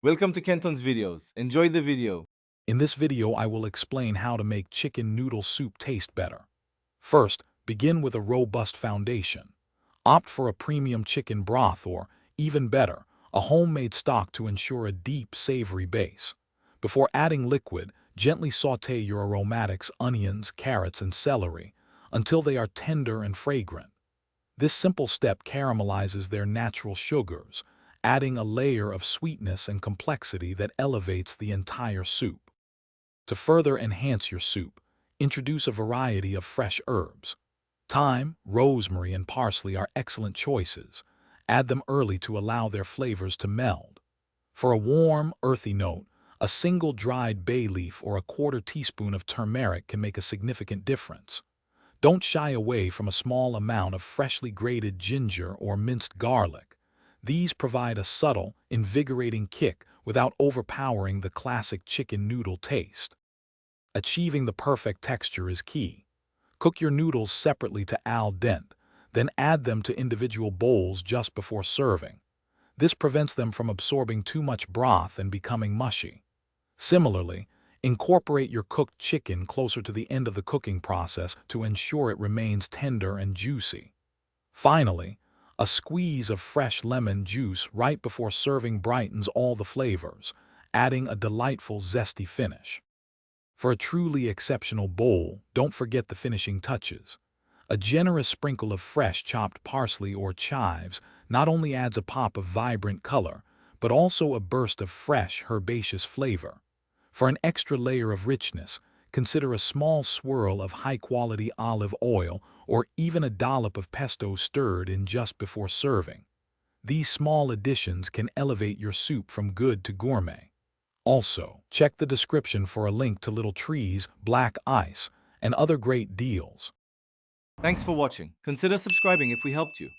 Welcome to Kenton's videos. Enjoy the video. In this video, I will explain how to make chicken noodle soup taste better. First, begin with a robust foundation. Opt for a premium chicken broth or, even better, a homemade stock to ensure a deep, savory base. Before adding liquid, gently sauté your aromatics, onions, carrots, and celery until they are tender and fragrant. This simple step caramelizes their natural sugars, adding a layer of sweetness and complexity that elevates the entire soup. To further enhance your soup, introduce a variety of fresh herbs. Thyme, rosemary, and parsley are excellent choices. Add them early to allow their flavors to meld. For a warm, earthy note, a single dried bay leaf or a quarter teaspoon of turmeric can make a significant difference. Don't shy away from a small amount of freshly grated ginger or minced garlic. These provide a subtle, invigorating kick without overpowering the classic chicken noodle taste. Achieving the perfect texture is key. Cook your noodles separately to al dente, then add them to individual bowls just before serving. This prevents them from absorbing too much broth and becoming mushy. Similarly, incorporate your cooked chicken closer to the end of the cooking process to ensure it remains tender and juicy. Finally, a squeeze of fresh lemon juice right before serving brightens all the flavors, adding a delightful zesty finish. For a truly exceptional bowl, don't forget the finishing touches. A generous sprinkle of fresh chopped parsley or chives not only adds a pop of vibrant color, but also a burst of fresh, herbaceous flavor. For an extra layer of richness, consider a small swirl of high-quality olive oil or even a dollop of pesto stirred in just before serving. These small additions can elevate your soup from good to gourmet. Also, check the description for a link to Little Trees, Black Ice, and other great deals. Thanks for watching. Consider subscribing if we helped you.